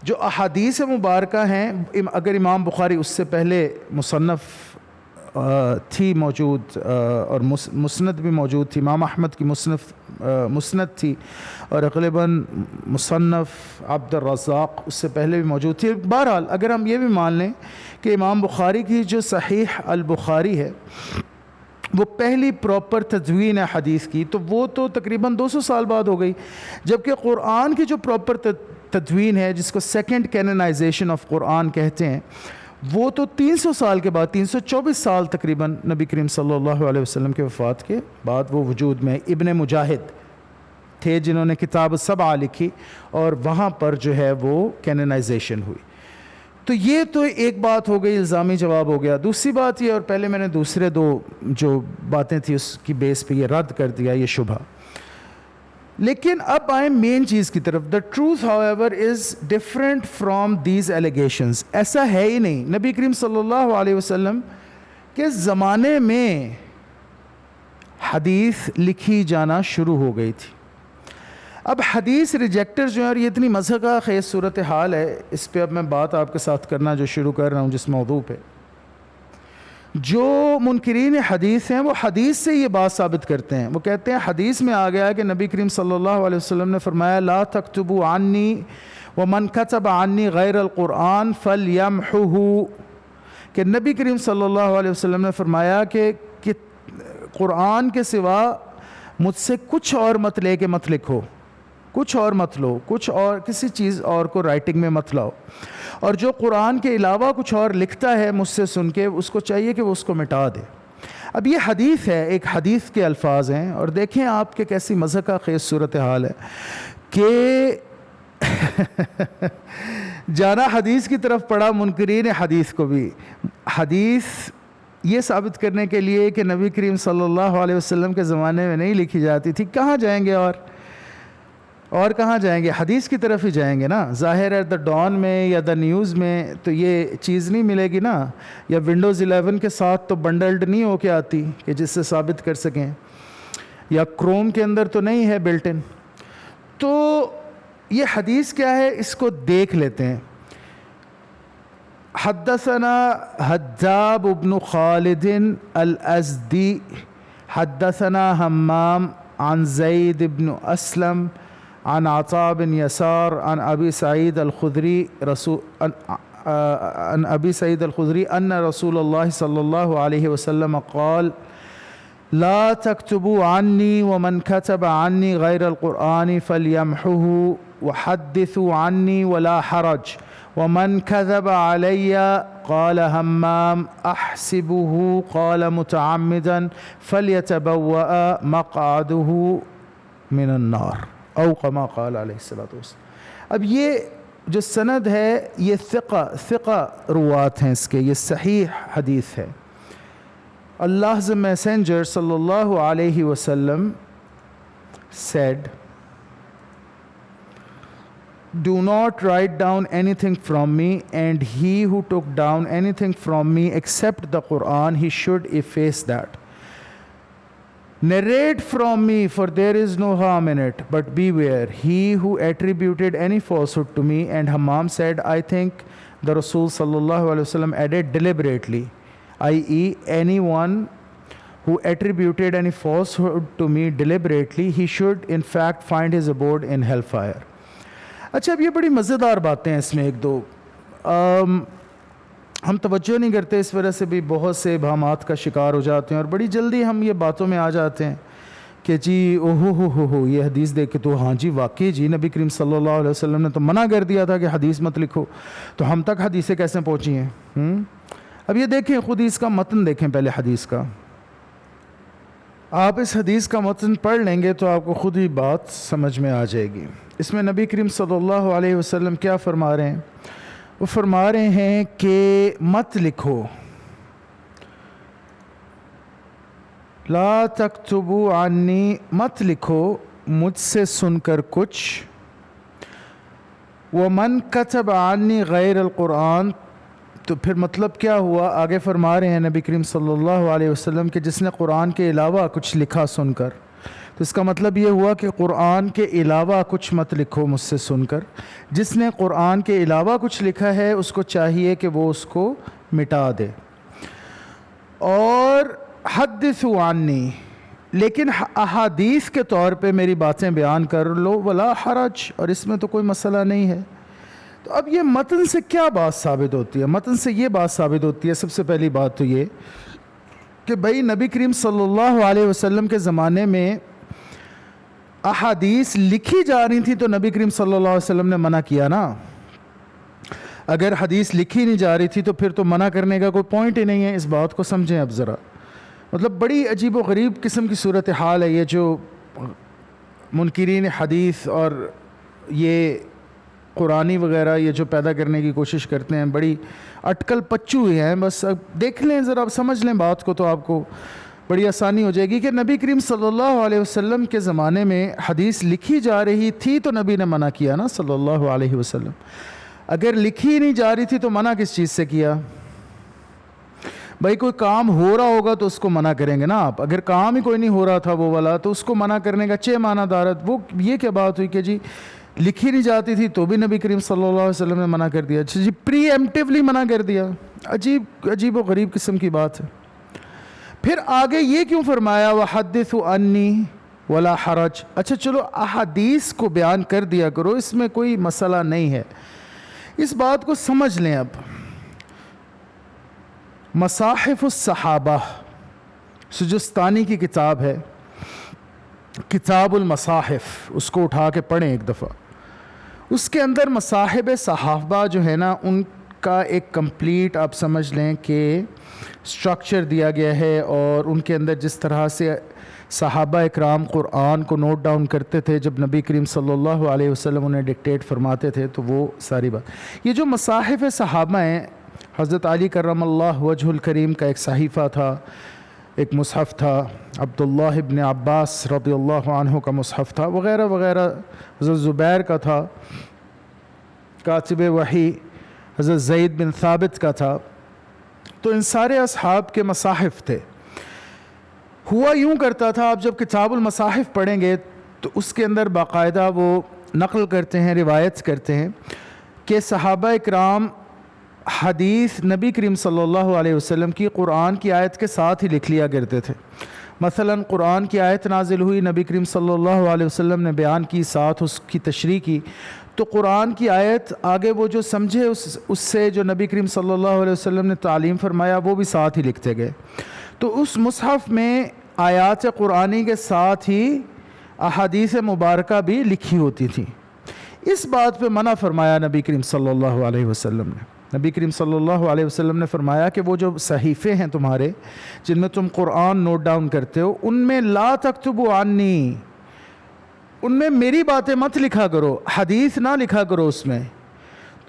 جو احادیث مبارکہ ہیں، اگر امام بخاری اس سے پہلے مصنف تھی موجود اور مسند بھی موجود تھی، امام احمد کی مسند تھی اور غالباً مصنف عبد الرزاق اس سے پہلے بھی موجود تھی. بہرحال اگر ہم یہ بھی مان لیں کہ امام بخاری کی جو صحیح البخاری ہے وہ پہلی پراپر تدوین ہے حدیث کی، تو وہ تو تقریباً 200 سال بعد ہو گئی. جبکہ قرآن کی جو پراپر تدوین ہے جس کو سیکنڈ کینونائزیشن آف قرآن کہتے ہیں وہ تو 300 سال کے بعد، 324 سال تقریباً نبی کریم صلی اللہ علیہ وسلم کے وفات کے بعد وہ وجود میں. ابن مجاہد تھے جنہوں نے کتاب 7 لکھی اور وہاں پر جو ہے وہ کینونائزیشن ہوئی. تو یہ تو ایک بات ہو گئی، الزامی جواب ہو گیا. دوسری بات یہ، اور پہلے میں نے دوسرے دو جو باتیں تھیں اس کی بیس پہ یہ رد کر دیا یہ شبہ. لیکن اب آئیں مین چیز کی طرف. The truth how ever is different from these allegations. ایسا ہے ہی نہیں. نبی کریم صلی اللہ علیہ وسلم کے زمانے میں حدیث لکھی جانا شروع ہو گئی تھی. اب حدیث ریجیکٹر جو ہیں، اور یہ اتنی مضحکہ خیز صورتحال ہے، اس پہ اب میں بات آپ کے ساتھ کرنا جو شروع کر رہا ہوں جس موضوع پہ. جو منکرین حدیث ہیں وہ حدیث سے یہ بات ثابت کرتے ہیں. وہ کہتے ہیں حدیث میں آ گیا کہ نبی کریم صلی اللہ علیہ وسلم نے فرمایا لا تکتبوا عنی ومن کتب عنی غیر القرآن فلیمحہ، کہ نبی کریم صلی اللہ علیہ وسلم نے فرمایا کہ قرآن کے سوا مجھ سے کچھ اور مت لے کے مت لکھو، کچھ اور مت لو، کچھ اور کسی چیز اور کو رائٹنگ میں مت لاؤ، اور جو قرآن کے علاوہ کچھ اور لکھتا ہے مجھ سے سن کے اس کو چاہیے کہ وہ اس کو مٹا دے. اب یہ حدیث ہے، ایک حدیث کے الفاظ ہیں، اور دیکھیں آپ کے کیسی مضحکہ خیز صورتحال ہے کہ جانا حدیث کی طرف پڑا منکرین حدیث کو بھی. حدیث یہ ثابت کرنے کے لیے کہ نبی کریم صلی اللہ علیہ وسلم کے زمانے میں نہیں لکھی جاتی تھی، کہاں جائیں گے اور کہاں جائیں گے؟ حدیث کی طرف ہی جائیں گے نا. ظاہر ہے دا ڈان میں یا دا نیوز میں تو یہ چیز نہیں ملے گی نا، یا ونڈوز 11 کے ساتھ تو بنڈلڈ نہیں ہو کے آتی کہ جس سے ثابت کر سکیں، یا کروم کے اندر تو نہیں ہے بلٹ ان. تو یہ حدیث کیا ہے اس کو دیکھ لیتے ہیں. حدثنا حجاب بن خالد الازدی حدثنا حمام عن زید بن اسلم عن عطاء بن يسار عن ابی سعید الخدری ان رسول اللہ صلی اللہ علیہ وسلم قال لا تكتبوا عني ومن كتب عني غير القرآن فليمحه وحدثوا عني ولا حرج ومن كذب علي قال همام احسبه قال متعمدا فليتبوأ مقعده من النار او كما قال علیہ الصلوۃ والسلام. اب یہ جو سند ہے یہ ثقہ روات ہیں اس کے، یہ صحیح حدیث ہے. Allah's messenger sallallahu alayhi wasallam said, do not write down anything from me, and he who took down anything from me except the Quran, he should efface that. Narrate from me, for there is no harm in it, but beware he who attributed any falsehood to me. And Hammam said, I think the Rasul sallallahu alayhi wasallam added deliberately, i.e. anyone who attributed any falsehood to me deliberately, he should in fact find his abode in hellfire. اچھا اب یہ بڑی مزیدار باتیں ہیں اس میں ایک دو ہم توجہ نہیں کرتے، اس وجہ سے بھی بہت سے ابہامات کا شکار ہو جاتے ہیں، اور بڑی جلدی ہم یہ باتوں میں آ جاتے ہیں کہ جی اوہو ہو یہ حدیث دیکھ کے تو ہاں جی واقعی جی نبی کریم صلی اللہ علیہ وسلم نے تو منع کر دیا تھا کہ حدیث مت لکھو، تو ہم تک حدیثیں کیسے پہنچی ہیں؟ اب یہ دیکھیں خود اس کا متن دیکھیں پہلے حدیث کا. آپ اس حدیث کا متن پڑھ لیں گے تو آپ کو خود ہی بات سمجھ میں آ جائے گی. اس میں نبی کریم صلی اللہ علیہ وسلم کیا فرما رہے ہیں؟ وہ فرما رہے ہیں کہ مت لکھو، لا تکتبوا عنی، مت لکھو مجھ سے سن کر کچھ، ومن کتب عنی غیر القرآن. تو پھر مطلب کیا ہوا؟ آگے فرما رہے ہیں نبی کریم صلی اللہ علیہ وسلم کہ جس نے قرآن کے علاوہ کچھ لکھا سن کر، تو اس کا مطلب یہ ہوا کہ قرآن کے علاوہ کچھ مت لکھو مجھ سے سن کر. جس نے قرآن کے علاوہ کچھ لکھا ہے اس کو چاہیے کہ وہ اس کو مٹا دے. اور حدثوا عنی، لیکن احادیث کے طور پہ میری باتیں بیان کر لو، ولا حرج، اور اس میں تو کوئی مسئلہ نہیں ہے. تو اب یہ متن سے کیا بات ثابت ہوتی ہے؟ متن سے یہ بات ثابت ہوتی ہے سب سے پہلی بات تو یہ کہ بھائی نبی کریم صلی اللہ علیہ وسلم کے زمانے میں احادیث لکھی جا رہی تھی تو نبی کریم صلی اللہ علیہ وسلم نے منع کیا نا. اگر حدیث لکھی نہیں جا رہی تھی تو پھر تو منع کرنے کا کوئی پوائنٹ ہی نہیں ہے. اس بات کو سمجھیں اب ذرا، مطلب بڑی عجیب و غریب قسم کی صورتحال ہے یہ جو منکرین حدیث اور یہ قرآنی وغیرہ یہ جو پیدا کرنے کی کوشش کرتے ہیں بڑی اٹکل پچو ہوئے ہیں. بس اب دیکھ لیں ذرا، اب سمجھ لیں بات کو تو آپ کو بڑی آسانی ہو جائے گی کہ نبی کریم صلی اللہ علیہ وسلم کے زمانے میں حدیث لکھی جا رہی تھی تو نبی نے منع کیا نا صلی اللہ علیہ وسلم. اگر لکھی نہیں جا رہی تھی تو منع کس چیز سے کیا؟ بھائی کوئی کام ہو رہا ہوگا تو اس کو منع کریں گے نا آپ. اگر کام ہی کوئی نہیں ہو رہا تھا وہ والا تو اس کو منع کرنے کا چہ معنی دارت. وہ یہ کیا بات ہوئی کہ جی لکھی نہیں جاتی تھی تو بھی نبی کریم صلی اللہ علیہ وسلم نے منع کر دیا. اچھا جی پری ایمپٹیولی منع کر دیا. عجیب و غریب قسم کی بات ہے. پھر آگے یہ کیوں فرمایا وَحَدِّثُ عَنِّي وَلَا حَرَجْ؟ اچھا چلو احادیث کو بیان کر دیا کرو، اس میں کوئی مسئلہ نہیں ہے. اس بات کو سمجھ لیں. اب مصاحف الصحابہ سجستانی کی کتاب ہے، کتاب المصاحف، اس کو اٹھا کے پڑھیں ایک دفعہ. اس کے اندر مصاحب صحابہ جو ہے نا ان کا ایک کمپلیٹ آپ سمجھ لیں کہ اسٹرکچر دیا گیا ہے، اور ان کے اندر جس طرح سے صحابہ اکرام قرآن کو نوٹ ڈاؤن کرتے تھے جب نبی کریم صلی اللہ علیہ وسلم انہیں ڈکٹیٹ فرماتے تھے، تو وہ ساری بات. یہ جو مصاحف صحابہ ہیں، حضرت علی کرم اللہ وجہ الکریم کا ایک صحیفہ تھا، ایک مصحف تھا، عبداللہ ابن عباس رضی اللہ عنہ کا مصحف تھا، وغیرہ وغیرہ. حضرت زبیر کا تھا، کاتب وحی حضرت زید بن ثابت کا تھا. تو ان سارے اصحاب کے مصاحف تھے. ہوا یوں کرتا تھا، آپ جب کتاب المصاحف پڑھیں گے تو اس کے اندر باقاعدہ وہ نقل کرتے ہیں، روایت کرتے ہیں کہ صحابہ اکرام حدیث نبی کریم صلی اللہ علیہ وسلم کی قرآن کی آیت کے ساتھ ہی لکھ لیا کرتے تھے. مثلا قرآن کی آیت نازل ہوئی، نبی کریم صلی اللہ علیہ وسلم نے بیان کی، ساتھ اس کی تشریح کی، تو قرآن کی آیت آگے وہ جو سمجھے اس سے جو نبی کریم صلی اللہ علیہ وسلم نے تعلیم فرمایا وہ بھی ساتھ ہی لکھتے گئے. تو اس مصحف میں آیات قرآنی کے ساتھ ہی احادیث مبارکہ بھی لکھی ہوتی تھی. اس بات پہ منع فرمایا نبی کریم صلی اللہ علیہ وسلم نے. نبی کریم صلی اللہ علیہ وسلم نے فرمایا کہ وہ جو صحیفے ہیں تمہارے جن میں تم قرآن نوٹ ڈاؤن کرتے ہو، ان میں لا تکتبوا عنی، ان میں میری باتیں مت لکھا کرو، حدیث نہ لکھا کرو اس میں،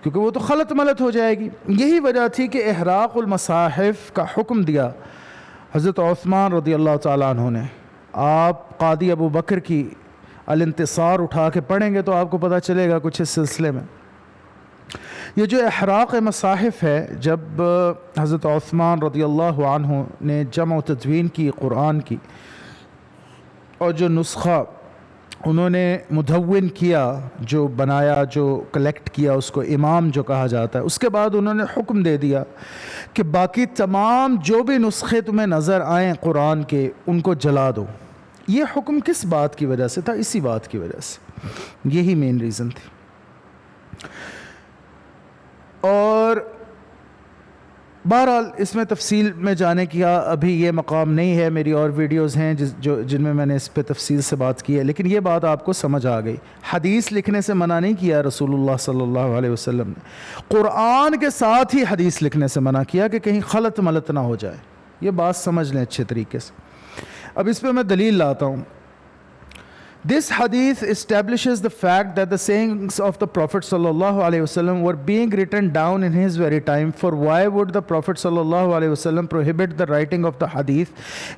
کیونکہ وہ تو خلط ملط ہو جائے گی. یہی وجہ تھی کہ احراق المصاحف کا حکم دیا حضرت عثمان رضی اللہ تعالیٰ عنہ نے. آپ قاضی ابو بکر کی الانتصار اٹھا کے پڑھیں گے تو آپ کو پتہ چلے گا کچھ اس سلسلے میں. یہ جو احراق مصاحف ہے، جب حضرت عثمان رضی اللہ عنہ نے جمع و تدوین کی قرآن کی، اور جو نسخہ انہوں نے مدون کیا، جو بنایا، جو کلیکٹ کیا، اس کو امام جو کہا جاتا ہے، اس کے بعد انہوں نے حکم دے دیا کہ باقی تمام جو بھی نسخے تمہیں نظر آئیں قرآن کے ان کو جلا دو. یہ حکم کس بات کی وجہ سے تھا؟ اسی بات کی وجہ سے، یہی مین ریزن تھی. اور بہرحال اس میں تفصیل میں جانے کا ابھی یہ مقام نہیں ہے. میری اور ویڈیوز ہیں جن میں میں نے اس پہ تفصیل سے بات کی ہے، لیکن یہ بات آپ کو سمجھ آ گئی. حدیث لکھنے سے منع نہیں کیا رسول اللہ صلی اللہ علیہ وسلم نے، قرآن کے ساتھ ہی حدیث لکھنے سے منع کیا کہ کہیں خلط ملط نہ ہو جائے. یہ بات سمجھ لیں اچھے طریقے سے. اب اس پہ میں دلیل لاتا ہوں. This hadith establishes the fact that the sayings of the Prophet sallallahu alaihi wasallam were being written down in his very time. For why would the Prophet sallallahu alaihi wasallam prohibit the writing of the hadith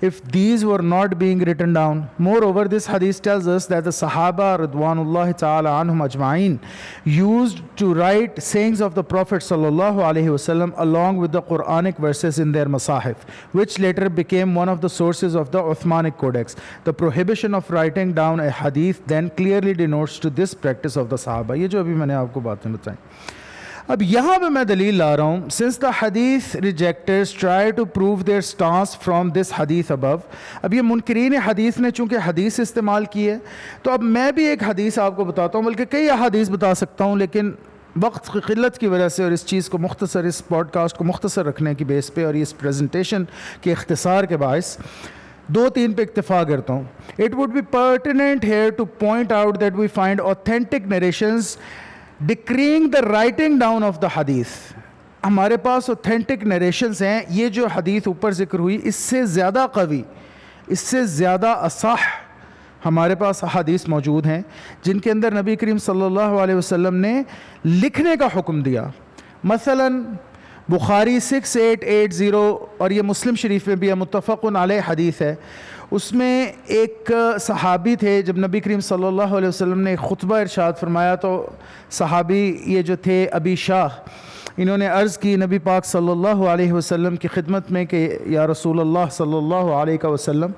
if these were not being written down? Moreover, this hadith tells us that the Sahaba radwanullahi ta'ala anhum ajma'in used to write sayings of the Prophet sallallahu alaihi wasallam along with the Quranic verses in their masahif, which later became one of the sources of the Uthmanic Codex. The prohibition of writing down a حدیث then clearly denotes to this practice of the صحابہ. یہ جو ابھی میں نے آپ کو باتیں بتائیں. اب یہاں پہ میں دلیل لا رہا ہوں. Since the hadith rejectors try to prove their stance from this hadith above. اب یہ منکرین حدیث نے چونکہ حدیث استعمال کی ہے تو اب میں بھی ایک حدیث آپ کو بتاتا ہوں، بلکہ کئی احادیث بتا سکتا ہوں، لیکن وقت کی قلت کی وجہ سے اور اس چیز کو مختصر، اس پوڈ کاسٹ کو مختصر رکھنے کی بیس پہ اور اس پریزنٹیشن کے اختصار کے باعث دو تین پہ اکتفا کرتا ہوں. It would be pertinent here to point out that we find authentic narrations decreeing the writing down of the hadith. ہمارے پاس authentic narrations ہیں. یہ جو حدیث اوپر ذکر ہوئی اس سے زیادہ قوی، اس سے زیادہ اصح ہمارے پاس احادیث موجود ہیں جن کے اندر نبی کریم صلی اللہ علیہ وسلم نے لکھنے کا حکم دیا. مثلا بخاری 6880 اور یہ مسلم شریف میں بھی متفق علیہ حدیث ہے. اس میں ایک صحابی تھے، جب نبی کریم صلی اللہ علیہ وسلم نے خطبہ ارشاد فرمایا تو صحابی یہ جو تھے ابی شاہ، انہوں نے عرض کی نبی پاک صلی اللہ علیہ وسلم کی خدمت میں کہ یا رسول اللہ صلی اللہ علیہ وسلم،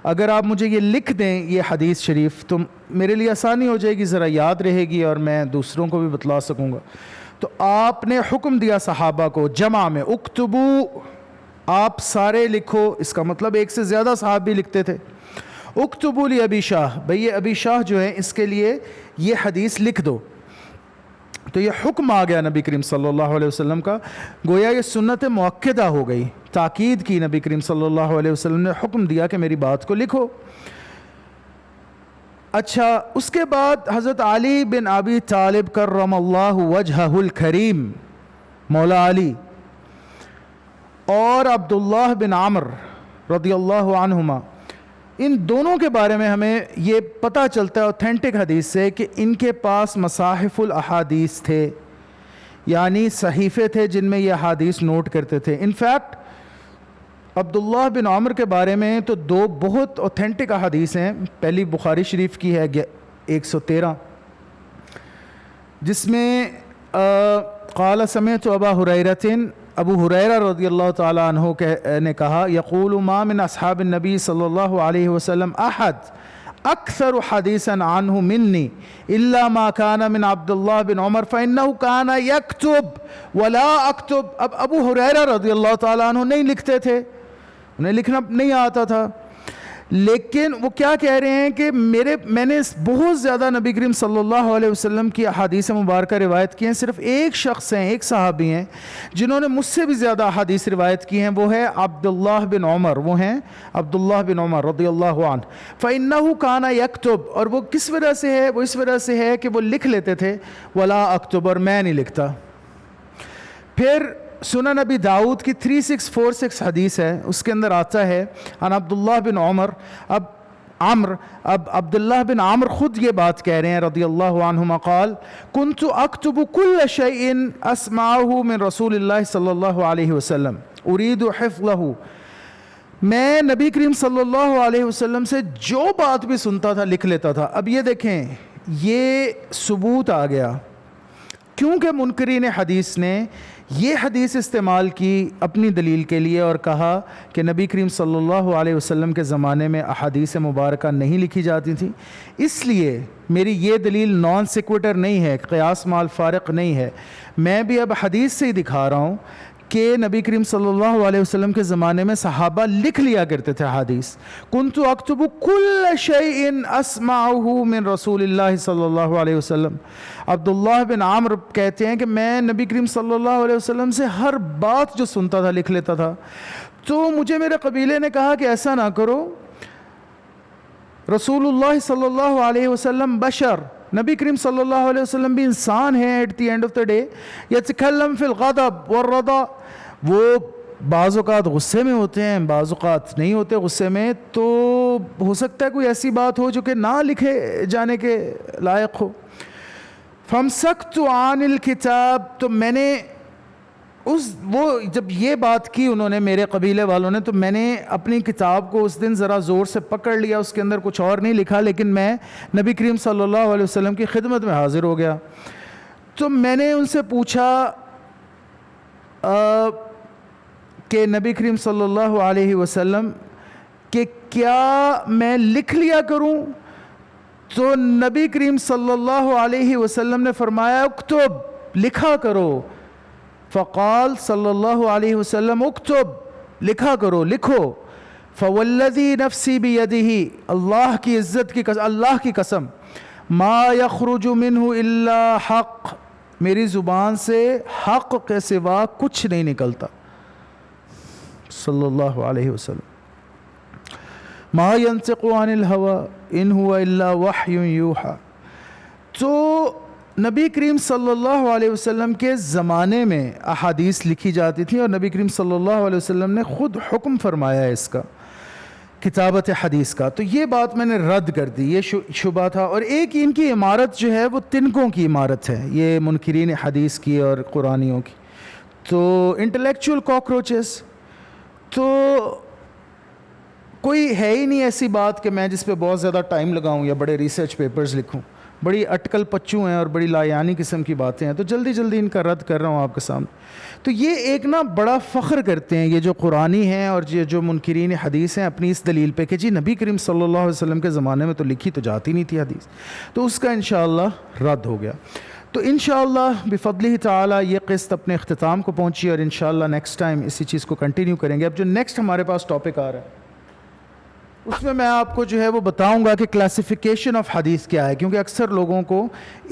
اگر آپ مجھے یہ لکھ دیں یہ حدیث شریف تو میرے لیے آسانی ہو جائے گی، ذرا یاد رہے گی اور میں دوسروں کو بھی بتلا سکوں گا. تو آپ نے حکم دیا صحابہ کو جمع میں، اکتبو، آپ سارے لکھو. اس کا مطلب ایک سے زیادہ صحابی لکھتے تھے. اکتبو لی ابی شاہ، بھئی یہ ابی شاہ جو ہیں اس کے لیے یہ حدیث لکھ دو. تو یہ حکم آ گیا نبی کریم صلی اللہ علیہ وسلم کا، گویا یہ سنت مؤکدہ ہو گئی. تاکید کی نبی کریم صلی اللہ علیہ وسلم نے، حکم دیا کہ میری بات کو لکھو. اچھا، اس کے بعد حضرت علی بن ابی طالب کرم اللہ وجہہ الکریم، مولا علی، اور عبداللہ بن عمر رضی اللہ عنہما، ان دونوں کے بارے میں ہمیں یہ پتہ چلتا ہے اوتھینٹک حدیث سے کہ ان کے پاس مصاحف الاحادیث تھے، یعنی صحیفے تھے جن میں یہ احادیث نوٹ کرتے تھے. انفیکٹ عبداللہ بن عمر کے بارے میں تو دو بہت اوتھینٹک احادیث ہیں. پہلی بخاری شریف کی ہے 113، جس میں قال سمعت ابا ہریرہ، ابو ہریرہ رضی اللہ تعالیٰ عنہ نے کہا، یقول ما من اصحاب النبی صلی اللہ علیہ وسلم احد اکثر حدیثا عنہ منی الا ما کان من عبداللہ بن عمر فانہ کان یکتب ولا اکتب. اب ابو ہریرہ رضی اللہ تعالیٰ عنہ نہیں لکھتے تھے، انہیں لکھنا نہیں آتا تھا، لیکن وہ کیا کہہ رہے ہیں کہ میں نے بہت زیادہ نبی کریم صلی اللہ علیہ وسلم کی احادیث مبارکہ روایت کی ہیں. صرف ایک شخص ہیں، ایک صحابی ہیں جنہوں نے مجھ سے بھی زیادہ احادیث روایت کی ہیں، وہ ہے عبداللہ بن عمر، وہ ہیں عبداللہ بن عمر رضی اللہ عنہ. فَإِنَّهُ كَانَ يَكْتُبُ، اور وہ کس وجہ سے ہے؟ وہ اس وجہ سے ہے کہ وہ لکھ لیتے تھے، وَلَا أَكْتُبُ، اور میں نہیں لکھتا. پھر سنن نبی داؤد کی 3646 حدیث ہے، اس کے اندر آتا ہے عن عبداللہ بن عمر، اب عبداللہ بن عمر خود یہ بات کہہ رہے ہیں رضی اللہ عنہما، قال كنت اکتب كل شيء اسمعه من رسول اللہ صلی اللہ علیہ وسلم اريد حفظه. میں نبی کریم صلی اللہ علیہ وسلم سے جو بات بھی سنتا تھا لکھ لیتا تھا. اب یہ دیکھیں، یہ ثبوت آ گیا کیونکہ منکرین حدیث نے یہ حدیث استعمال کی اپنی دلیل کے لیے اور کہا کہ نبی کریم صلی اللہ علیہ وسلم کے زمانے میں احادیث مبارکہ نہیں لکھی جاتی تھیں. اس لیے میری یہ دلیل نان سیکویٹر نہیں ہے، قیاس مع الفارق نہیں ہے. میں بھی اب حدیث سے ہی دکھا رہا ہوں کہ نبی کریم صلی اللہ علیہ وسلم کے زمانے میں صحابہ لکھ لیا کرتے تھے حدیث. کنت اکتب کل شیء اسمعه من رسول اللہ صلی اللہ علیہ وسلم. عبداللہ بن عمر کہتے ہیں کہ میں نبی کریم صلی اللہ علیہ وسلم سے ہر بات جو سنتا تھا لکھ لیتا تھا. تو مجھے میرے قبیلے نے کہا کہ ایسا نہ کرو، رسول اللہ صلی اللہ علیہ وسلم بشر، نبی کریم صلی اللہ علیہ وسلم بھی انسان ہیں. At the end of the day یتکلم فی الغضب والرضا، وہ بعض اوقات غصے میں ہوتے ہیں، بعض اوقات نہیں ہوتے غصے میں، تو ہو سکتا ہے کوئی ایسی بات ہو جو کہ نہ لکھے جانے کے لائق ہو. فامسکت عن الکتاب، تو میں نے وہ جب یہ بات کی انہوں نے، میرے قبیلے والوں نے، تو میں نے اپنی کتاب کو اس دن ذرا زور سے پکڑ لیا. اس کے اندر کچھ اور نہیں لکھا، لیکن میں نبی کریم صلی اللہ علیہ وسلم کی خدمت میں حاضر ہو گیا. تو میں نے ان سے پوچھا کہ نبی کریم صلی اللہ علیہ وسلم کہ کیا میں لکھ لیا کروں؟ تو نبی کریم صلی اللہ علیہ وسلم نے فرمایا اکتب، لکھا کرو. فقال صلی اللہ علیہ وسلم اکتب، لکھا کرو، لکھو. فوالذی نفسی بیدہ، اللہ کی عزت کی قسم، اللہ کی قسم، ما یخرج منہ الا حق، میری زبان سے حق کے سوا کچھ نہیں نکلتا. صلی اللہ علیہ وسلم. ما ینطق عن الہوى ان هو الا وحی یوحی. تو نبی کریم صلی اللہ علیہ وسلم کے زمانے میں احادیث لکھی جاتی تھیں، اور نبی کریم صلی اللہ علیہ وسلم نے خود حکم فرمایا ہے اس کا کتابت حدیث کا. تو یہ بات میں نے رد کر دی, یہ شبہ تھا. اور ایک ان کی عمارت جو ہے وہ تنکوں کی عمارت ہے, یہ منکرین حدیث کی اور قرآنیوں کی. تو انٹلیکچوئل کاکروچز, تو کوئی ہے ہی نہیں ایسی بات کہ میں جس پہ بہت زیادہ ٹائم لگاؤں یا بڑے ریسرچ پیپرز لکھوں. بڑی اٹکل پچو ہیں اور بڑی لایانی قسم کی باتیں ہیں, تو جلدی جلدی ان کا رد کر رہا ہوں آپ کے سامنے. تو یہ ایک نا بڑا فخر کرتے ہیں یہ جو قرآنی ہیں اور یہ جو منکرین حدیث ہیں اپنی اس دلیل پہ کہ جی نبی کریم صلی اللہ علیہ وسلم کے زمانے میں تو لکھی تو جاتی نہیں تھی حدیث. تو اس کا انشاءاللہ رد ہو گیا. تو انشاءاللہ بفضلہ تعالی یہ قسط اپنے اختتام کو پہنچی, اور انشاءاللہ نیکسٹ ٹائم اسی چیز کو کنٹینیو کریں گے. اب جو نیکسٹ ہمارے پاس ٹاپک آ رہا ہے اس میں آپ کو جو ہے وہ بتاؤں گا کہ کلاسیفیکیشن آف حدیث کیا ہے, کیونکہ اکثر لوگوں کو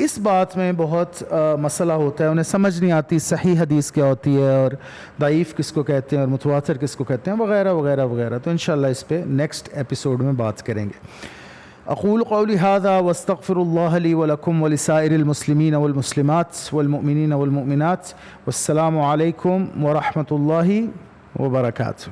اس بات میں بہت مسئلہ ہوتا ہے, انہیں سمجھ نہیں آتی صحیح حدیث کیا ہوتی ہے اور ضعیف کس کو کہتے ہیں اور متواتر کس کو کہتے ہیں وغیرہ وغیرہ وغیرہ. تو انشاءاللہ اس پہ نیکسٹ ایپیسوڈ میں بات کریں گے. اقول قولی ھذا واستغفر اللہ لی ولکم ولسائر المسلمین والمسلمات والمؤمنین والمؤمنات, والسلام علیکم ورحمۃ اللہ وبرکاتہ.